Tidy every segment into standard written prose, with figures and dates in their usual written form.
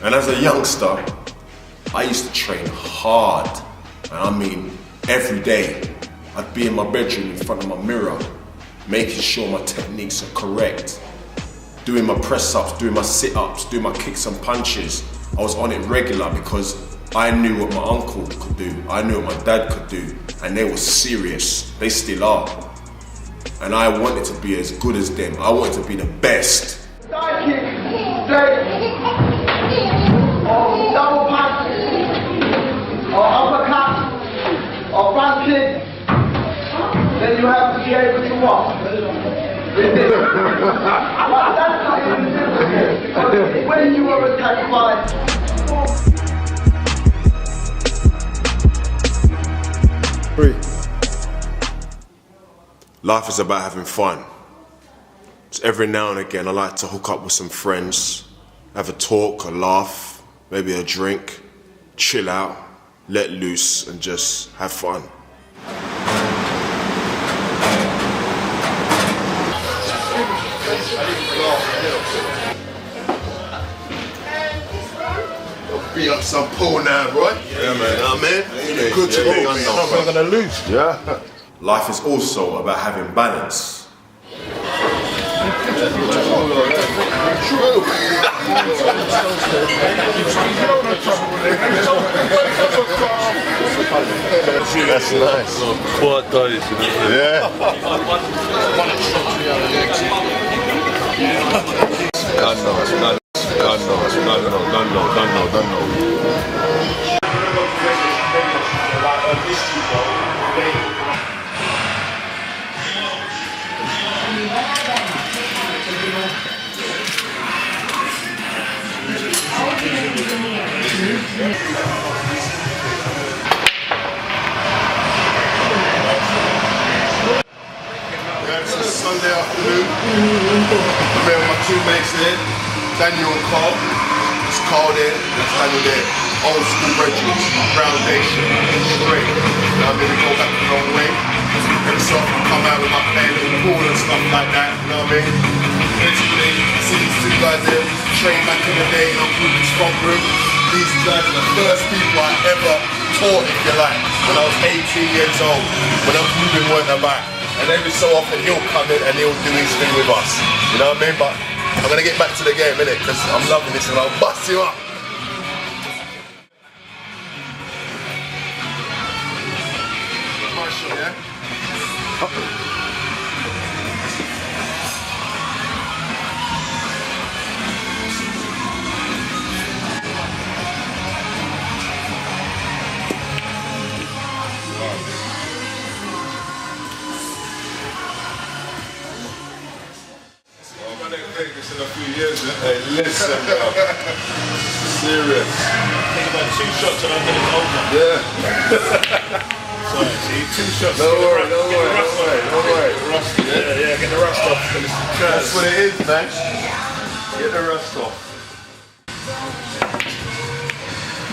And as a youngster, I used to train hard, and I mean every day. I'd be in my bedroom in front of my mirror, making sure my techniques are correct, doing my press-ups, doing my sit-ups, doing my kicks and punches. I was on it regular because I knew what my uncle could do, I knew what my dad could do, and they were serious, they still are. And I wanted to be as good as them, I wanted to be the best. Side kick, straight, or double punch, or uppercut, or front kick, then you have to be able to walk. Resist. But that's not even difficult, because when you are attacked by life is about having fun. So every now and again I like to hook up with some friends, have a talk, a laugh, maybe a drink, chill out, let loose and just have fun. Beat up some pool now, bro. Yeah, man. You know what I mean? Good to yeah, be. I'm not gonna lose. Yeah. Life is also about having balance. That's nice. Quiet days, Yeah. It's a Sunday afternoon. I'm here with my two mates here, Daniel and Carl. It's Carl there, that's Daniel there. Old school regiments, foundation, straight. You know what I mean? We go back the long way. Every so often come out with my playing little pool and stuff like that, you know what I mean? Basically, I see these two guys here, we used to train back in the day in our Ruben's front room. These guys are the first people I ever taught, if you like, when I was 18 years old, when Ruben weren't about. And every so often he'll come in and he'll do his thing with us. You know what I mean? But I'm gonna get back to the game, innit? Because I'm loving this and I'll bust you up. My shot, yeah? Vegas in a few years, eh? Hey, listen, bro. Serious. Think about 2 shots and I'm getting older. Yeah. Sorry, see, 2 shots. Don't worry. Rust, Yeah, get the rust off. that's what it is, man. Get the rust off.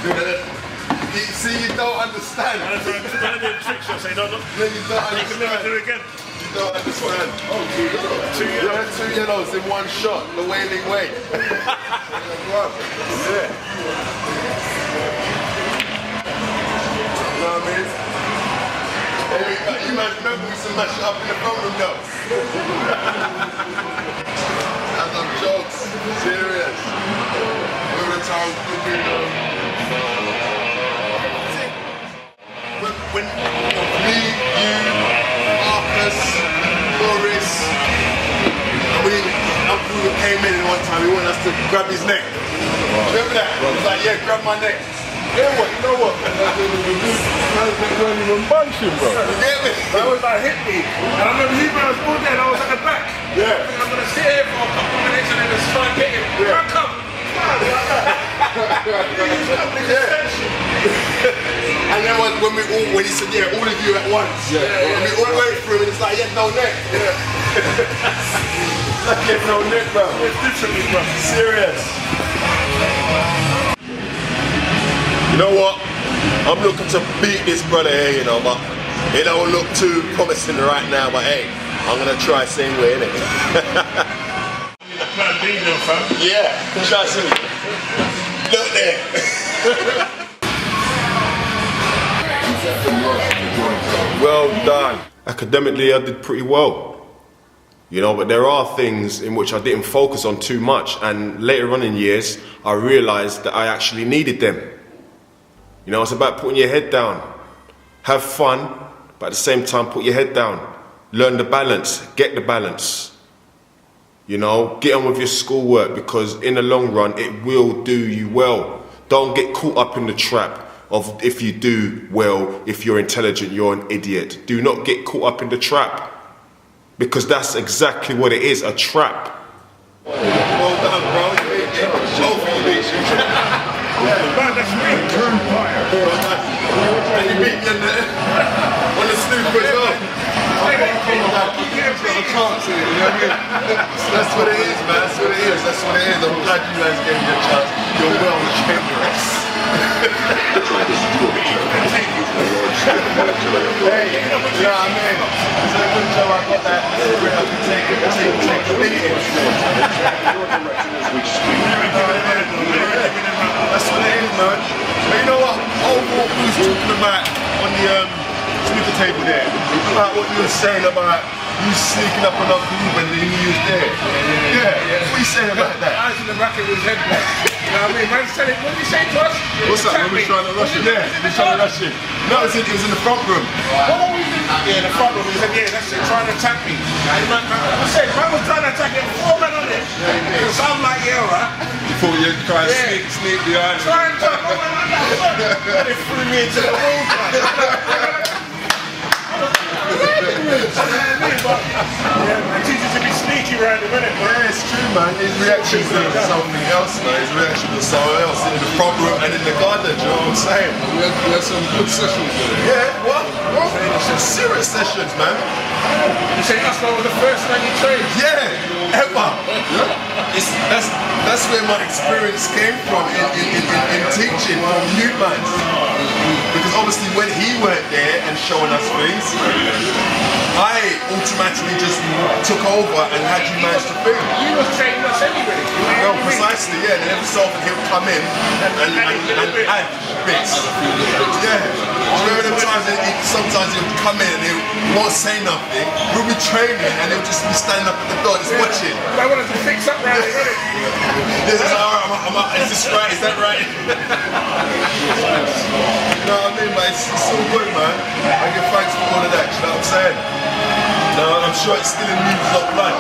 You see, you don't understand. I'm trying to do a trick shot, so you don't look. Then you don't understand. You can never do it again. You don't understand. Oh, 2 yellows. 2 yellows. Yeah, 2 yellows in one shot. The Way-Ling way. Yeah. You know what I mean? You might remember we used to mash it up in the phone room though. That's some jokes. Serious. Remember the time when me, you, Marcus, Boris, Uncle Ruben came in one time, he wanted us to grab his neck. Remember that? He was like, yeah, grab my neck. Yeah, what? You know what? I wasn't even bunching, bro. You get me? That was like hit me. And I remember you guys all there and I was at the back. Yeah. I'm going to sit here for a couple of minutes and then just try and get him. Yeah. Come. Like that. Yeah. And then when he said, yeah, all of you at once. Yeah. And we all went through and it's like, yeah, no neck. Yeah. Like, yeah, no neck, bro. It's literally, bro. Serious. You know what? I'm looking to beat this brother here, you know, but it don't look too promising right now, but hey, I'm gonna try same way, innit? Plan B now, fam. Yeah, trust me. Look there. Well done. Academically, I did pretty well. You know, but there are things in which I didn't focus on too much, and later on in years, I realized that I actually needed them. You know, it's about putting your head down. Have fun, but at the same time, put your head down. Learn the balance, get the balance. You know, get on with your schoolwork, because in the long run, it will do you well. Don't get caught up in the trap of if you do well, if you're intelligent, you're an idiot. Do not get caught up in the trap, because that's exactly what it is, a trap. Well done, bro. Man, that's me. Turn fire. And you beat me on the snoop as well. That's what it is, man. That's what it is. That's what it is. I'm glad you guys gave me a chance. You're well generous. Hey, you know what I mean? It's a good job I got that spirit. I can take the beating. That's what it is, man. But you know what? Overall, we was talking about on the snooker table there, about what you were saying about you sneaking up on Uncle Ruben and he was there. Yeah. What are you saying about that? I was in the racket with his head back. You know what I mean? Man said it, what did he say to us? What's that? When we trying to rush him? Yeah, we trying to rush him. No, it was in the front room. What were we doing? Yeah, in the front room. He said, yeah, that's it, trying to attack me. I said, man was trying to attack him, 4 men on it. So I'm like, yeah, alright. You thought you'd try and sneak behind him. Trying to, and it threw me into the wall, man. Yeah, man, teaches to be sneaky around the minute, man. Yeah, it's true, man. His reaction was something else, man. His reaction was something else in the front room and in the garden, you know what I'm saying? We had some good sessions there. Yeah, what? Some serious sessions, man. You say Aston was the first man you trained? Yeah, ever. Yeah. That's where my experience came from in teaching from you, man. Because obviously when he weren't there and showing us things, I automatically just took over and had you manage to film. You were training us anyway. No, precisely, yeah. And every so often he'll come in and add bits. Yeah. Remember them times that sometimes he'll come in and he won't say nothing. We'll be training and he'll just be standing up at the door just watching. I wanted to fix up around here, is this right? Is that right? You know what I mean, man? It's so good, man. I give thanks for all of that, you know what I'm saying? No, I'm sure it's still in moves of blood.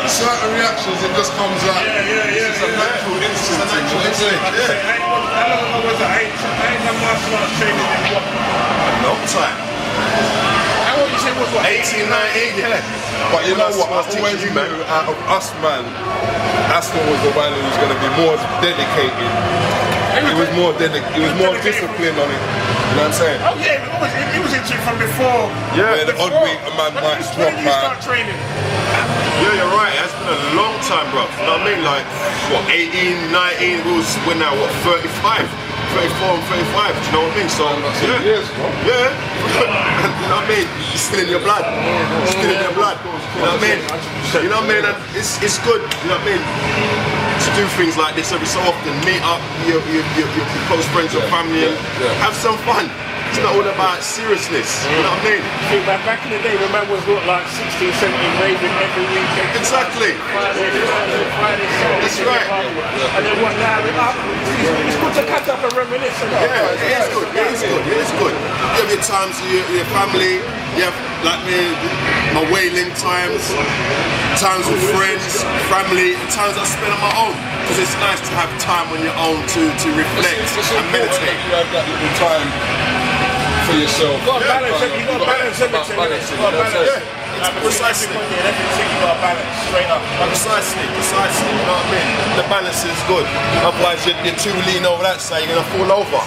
Certain reactions, it just comes out. It's a natural instinct. Yeah. How long ago was it? I ain't done martial arts training in what? A long time. How old you say was what? 18, 19, yeah. But you know what, I always knew out of us, man, Aston was the one who was going to be more dedicated. He was more disciplined on it. You know what I'm saying? Oh yeah, he was into it from before. Yeah, the odd week a man might drop When did you start out. training? Yeah, you're right. It's been a long time, bro. You know what I mean? Like, what, 18, 19, we're now, what, 35? 34 and 35, do you know what I mean? So, yeah. Years, bro. Yeah. You know what I mean? It's still in your blood. It's still in your blood. You know what I mean? You know what I mean? And it's good, you know what I mean? To do things like this every so often, meet up your close friends or family and have some fun. It's not all about seriousness, you know what I mean? I think back in the day, the man was like 16, 17, raving every weekend. Exactly. Friday, That's right. And then what now? It's good to catch up and reminisce. Yeah, it is good. It is good. It is good. You have your times with your family. You have like my Way-Ling times with friends, family, and times I spend on my own. Because it's nice to have time on your own to reflect and meditate. You have that little time for yourself. You've got to balance everything. Balancing, you know what I'm saying? Precisely. Yeah, everything you got to balance straight up. Precisely, you know what I mean? The balance is good. Otherwise, you're too lean over that side, you're gonna fall over.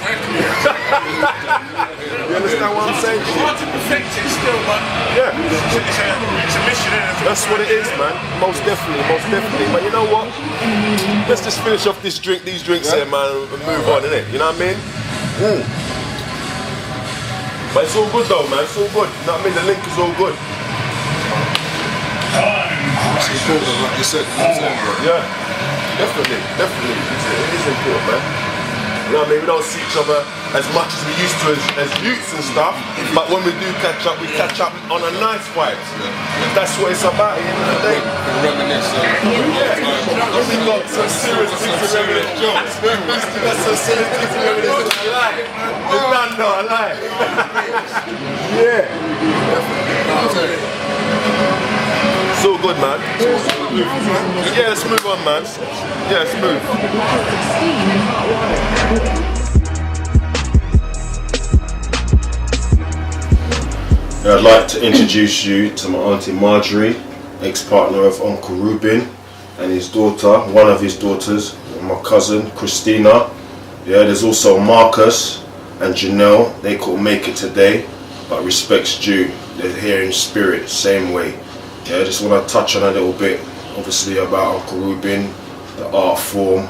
You understand what I'm saying? It's hard to perfect it still, but Yeah. it's a mission, isn't it? That's what it is, man. Most definitely, most definitely. But you know what? Let's just finish off these drinks here, man, and move on, innit? You know what I mean? But it's all good though, man. It's all good. You know what I mean? The link is all good. It's important, like you said. Yeah, definitely. It is important, man. You know what I mean? We don't see each other as much as we used to as youths and stuff, but when we do catch up, we catch up on a nice vibe. That's what it's about at the end of the day. Reminisce. We got some serious things to reminisce jokes. We got some serious things to reminisce. I lie. You don't know, I lie. Yeah. It's all good, man. Yeah, let's move on, man. Yeah, let's move. I'd like to introduce you to my auntie Marjorie, ex-partner of Uncle Ruben, and his daughter, one of his daughters, my cousin Christina. Yeah, there's also Marcus and Janelle. They couldn't make it today, but respect's due. They're here in spirit, same way. Yeah, I just want to touch on a little bit, obviously, about Uncle Ruben, the art form,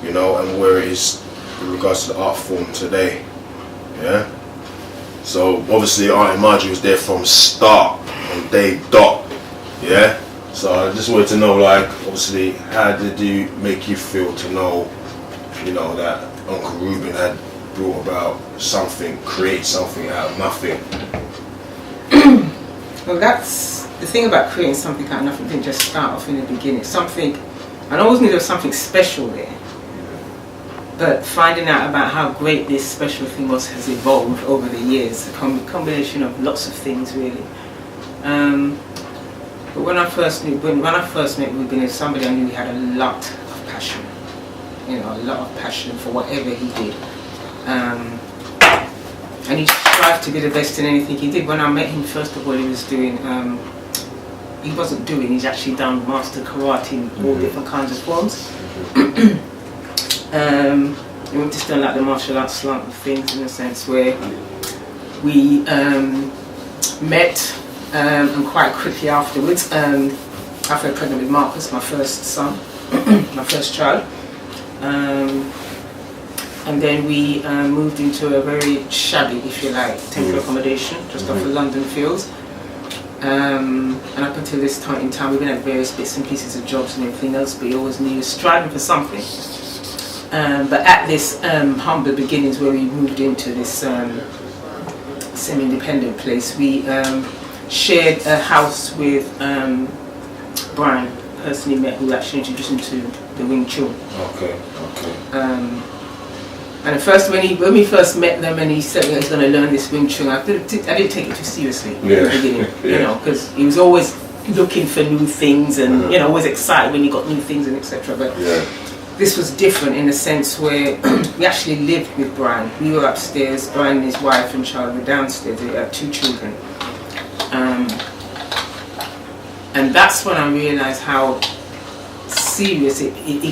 you know, and where it is in regards to the art form today. Yeah. So obviously Auntie Marjorie was there from start, on day dot, yeah? So I just wanted to know, like, obviously, how did you make you feel to know, you know, that Uncle Ruben had brought about something, create something out of nothing? Well, that's the thing about creating something out of nothing. Didn't just start off in the beginning. Something, I always knew there was something special there. But finding out about how great this special thing was has evolved over the years. A combination of lots of things, really. But when I first met Ruben, as somebody I knew he had a lot of passion. You know, a lot of passion for whatever he did. And he strived to be the best in anything he did. When I met him, first of all, he was doing, he's actually done master karate in all different kinds of forms. We were just done like the martial arts slant of things, in a sense, where we met and quite quickly afterwards, after I was pregnant with Marcus, my first son, my first child. And then we moved into a very shabby, if you like, temporary accommodation just off the London Fields. And up until this time in time, we've been at various bits and pieces of jobs and everything else, but he always knew he was striving for something. But at this humble beginnings where we moved into this semi-independent place, we shared a house with Brian, personally met, who actually introduced him to the Wing Chun. Okay. And at first, when we first met them, and he said he was going to learn this Wing Chun, I didn't take it too seriously in the beginning, you know, because he was always looking for new things and you know, always excited when he got new things and etc. But this was different in the sense where we actually lived with Brian. We were upstairs, Brian and his wife and child were downstairs. They had 2 children, and that's when I realised how serious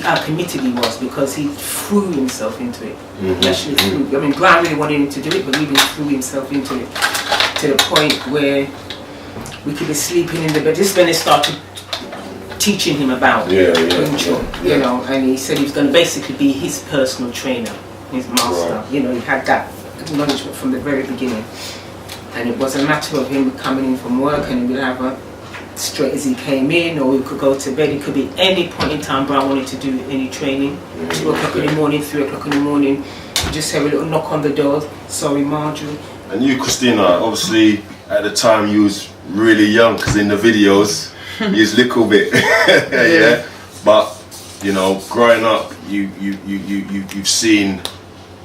how committed he was, because he threw himself into it. He actually threw. I mean, Brian really wanted him to do it, but Ruben threw himself into it to the point where we could be sleeping in the bed. This is when they started teaching him about Wing Chun, you know, and he said he was going to basically be his personal trainer, his master. Right. You know, he had that acknowledgement from the very beginning, and it was a matter of him coming in from work, and he would have a straight as he came in, or we could go to bed. It could be any point in time Brian wanted to do any training. 2 o'clock in the morning, 3 o'clock in the morning, you just have a little knock on the door. Sorry, Marjorie. And you, Christina, obviously at the time you was really young, because in the videos you was a little bit, yeah. But you know, growing up, you've seen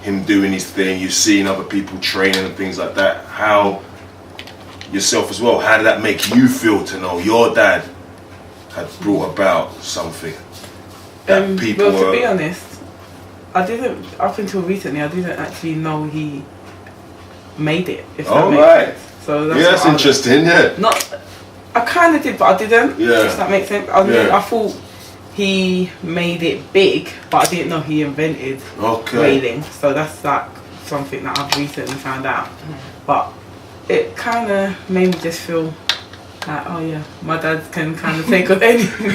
him doing his thing. You've seen other people training and things like that. How yourself as well, how did that make you feel to know your dad had brought about something that people well, to be honest, I didn't, up until recently, I didn't actually know he made it, if that makes sense. So that's interesting, not I kind of did, but I didn't. Yeah. Does that make sense? I thought he made it big, but I didn't know he invented Way-Ling. So that's like something that I've recently found out. But it kind of made me just feel like, oh yeah, my dad can kind of take on anything.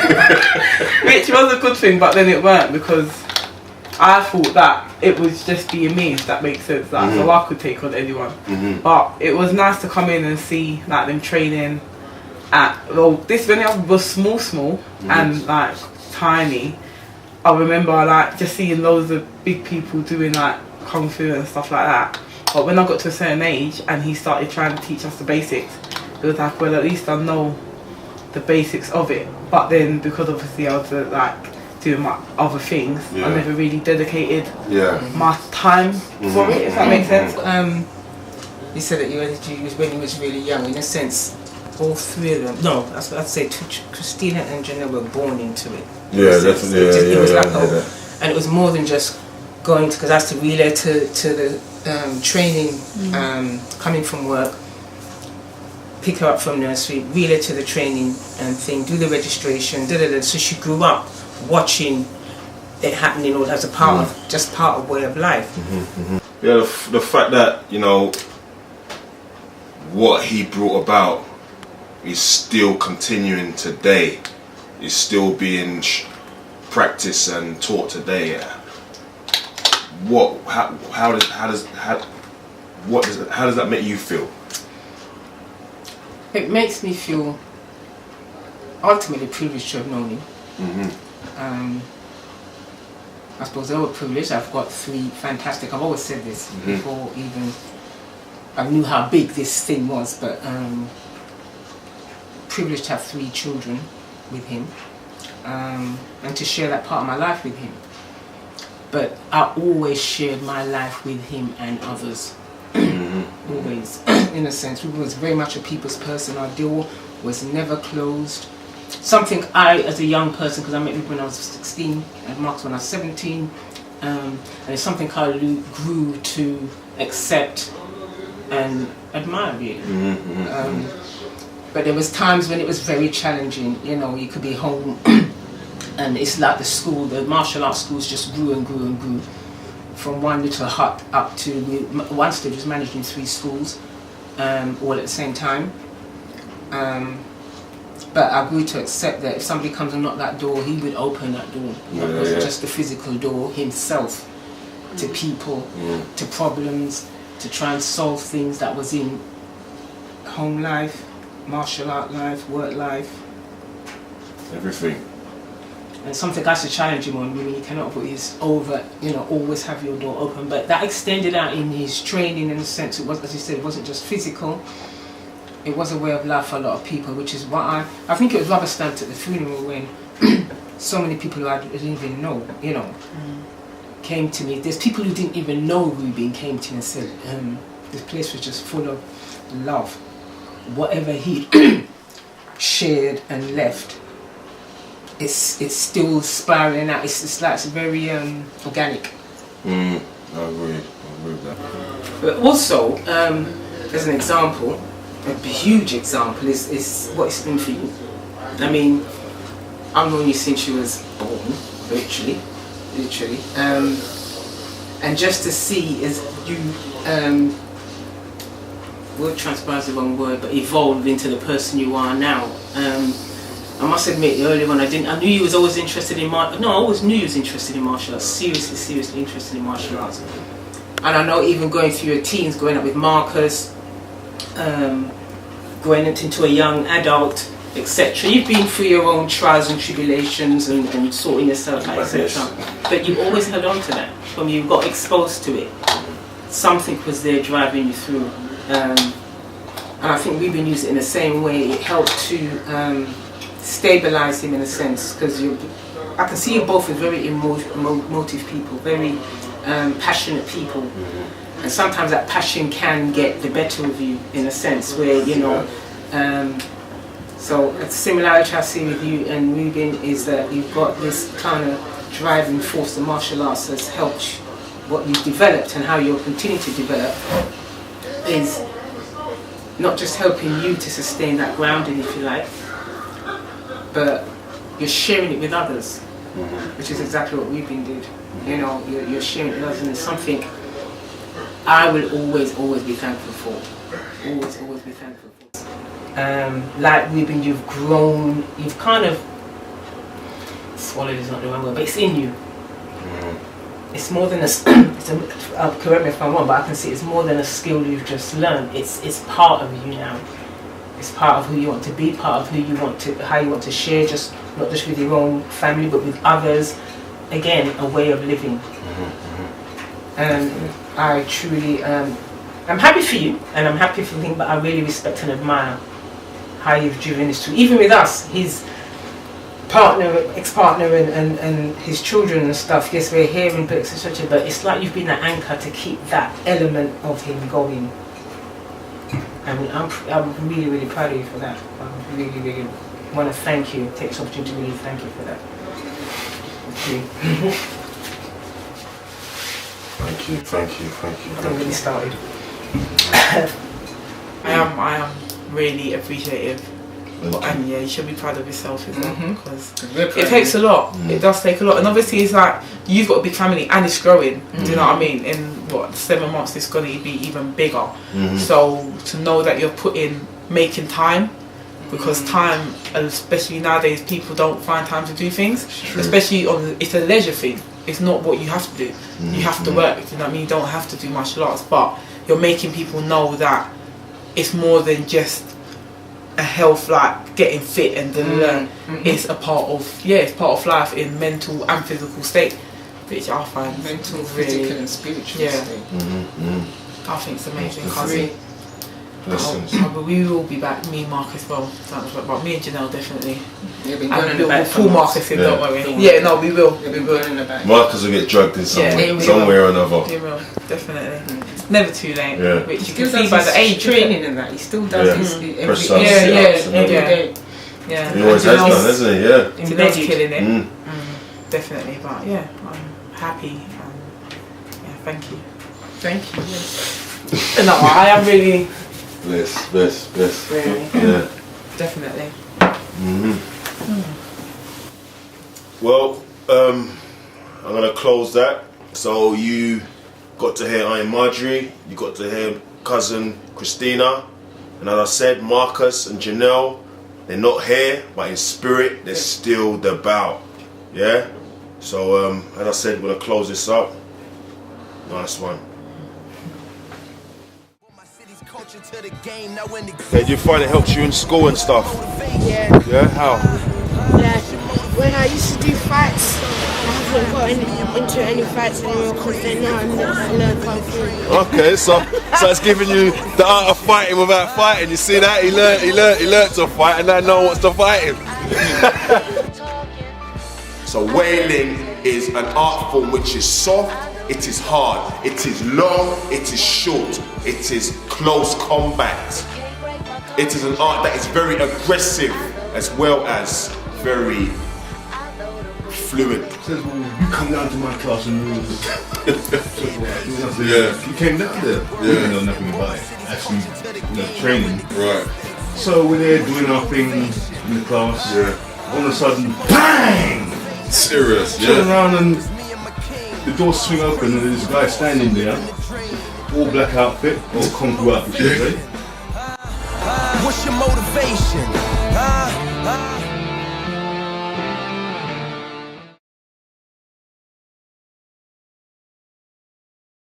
Which was a good thing, but then it weren't, because I thought that it was just being me, if that makes sense. Like, so I could take on anyone. But it was nice to come in and see like them training at, well, this when I was small and like tiny. I remember like just seeing loads of big people doing like kung fu and stuff like that. But when I got to a certain age and he started trying to teach us the basics, it was like, well, at least I know the basics of it. But then because obviously I was like doing my other things, I never really dedicated my time for it, if that makes sense. You said that you was when you was really young. In a sense, all three of them, no, I'd say Christina and Jenna were born into it. Yeah, definitely. It was like, and it was more than just going to, because I had to relay to the training, coming from work, pick her up from nursery, relay to the training and thing, do the registration, so she grew up watching it happening all as a part of, just part of way of life. Yeah, the fact that, you know, what he brought about is still continuing today, is still being practiced and taught today. How does that make you feel? It makes me feel ultimately privileged to have known him. I suppose they were privileged. I've got three fantastic, I've always said this before even I knew how big this thing was, but privileged to have three children with him, and to share that part of my life with him. But I always shared my life with him and others. Always, in a sense. Ruben was very much a people's person. Our door was never closed. Something I, as a young person, because I met Ruben when I was 16 and Mark's when I was 17, and it's something I grew to accept and admire, really. But there was times when it was very challenging. You know, you could be home and it's like the martial arts schools just grew and grew and grew. From one little hut up to, one stage was managing 3 schools, all at the same time. But I grew to accept that if somebody comes and knock that door, he would open that door. It wasn't just the physical door, himself, to people, to problems, to try and solve things that was in home life, martial art life, work life. Everything. And something I should challenge him on, really, you cannot put his over, you know, always have your door open. But that extended out in his training, in a sense. It was, as he said, it wasn't just physical. It was a way of life for a lot of people, which is what I think it was rubber stamped at the funeral when so many people who I didn't even know, you know, came to me. There's people who didn't even know Ruben came to me and said, this place was just full of love. Whatever he shared and left, it's still spiraling out. It's like, it's very organic. I agree with that. But also, as an example, a huge example is what it's been for you. I mean, I've known you since you was born, literally, and just to see as you, word transpires the wrong word, but evolve into the person you are now. I must admit, earlier on I knew you was always interested in I always knew you was interested in martial arts, seriously interested in martial arts. And I know even going through your teens, growing up with Marcus, going into a young adult, etc. You've been through your own trials and tribulations and sorting yourself out, etc. But you always held on to that. When you got exposed to it, something was there driving you through. And I think we've been using it in the same way. It helped to stabilize him in a sense, because I can see you both as very emotive people, very passionate people, and sometimes that passion can get the better of you in a sense where, you know, so a similarity I see with you and Ruben is that you've got this kind of driving force. The martial arts has helped what you've developed and how you'll continue to develop is not just helping you to sustain that grounding, if you like, but you're sharing it with others, which is exactly what Ruben did. You know, you're sharing it with others, and it's something I will always be thankful for. Always be thankful for. Like Ruben, you've grown, you've kind of, swallowed is not the wrong word, but it's in you. It's more than correct me if I'm wrong, but I can see it's more than a skill you've just learned. It's part of you now. It's part of who you want to be, part of how you want to share, just not just with your own family, but with others. Again, a way of living. I truly, I'm happy for you, and I'm happy for him, but I really respect and admire how you've driven this through. Even with us, his partner, ex-partner, and his children and stuff. Yes, we're hearing bits, etc. But it's like you've been an anchor to keep that element of him going. And I'm really proud of you for that. I really want to thank you. Take this opportunity to really thank you for that. Thank you. I really started. I am really appreciative. And yeah, you should be proud of yourself as well, because it takes a lot. It does take a lot, and obviously it's like you've got a big family and it's growing. Do you know what I mean? In what 7 months, it's going to be even bigger. So to know that you're making time, because time, especially nowadays, people don't find time to do things. Especially it's a leisure thing. It's not what you have to do. You have to work. Do you know what I mean? You don't have to do martial arts, but you're making people know that it's more than just a health, like getting fit and learn. It's a part of it's part of life in mental and physical state, which I find mental, really, physical and spiritual state. I think it's amazing. We will be back, me and Mark as well, but me and Janelle definitely. You'll be going in the back. Full Marcus in, don't worry. Yeah, no, we will. You'll be going in the back. Marcus will get drugged in somewhere or another. We will, definitely. It's never too late, which you can see by the age training and that. He still does his every day. Yeah. He always has done, hasn't he? Yeah. He's killing it. Definitely, but yeah, I'm happy. Thank you. Thank you. Yes. No, I am really. Bless. Really. Yeah. Definitely. Well, I'm gonna close that. So you got to hear Iron Marjorie, you got to hear cousin Christina, and as I said, Marcus and Janelle, they're not here, but in spirit, they're still the bow. Yeah? So as I said, we're gonna close this up. Nice one. Okay, do you find it helps you in school and stuff? Yeah. Yeah? How? Like, when I used to do fights, I haven't got into any fights anymore because then now I learned Kung Fu. Okay, so it's giving you the art of fighting without fighting. You see that? He learned to fight, and now no one wants to fight him. So Way-Ling is an art form which is soft, it is hard, it is long, it is short, it is close combat. It is an art that is very aggressive as well as very fluid. Says, well, you come down to my class and you you came down there. You didn't know nothing about it. Actually, training. Right. So we're there doing our thing in the class. Yeah. All of a sudden, bang! Serious. Turn around and the doors swing open and there's a guy standing there, all black outfit, all Kung Fu outfit. What's your motivation?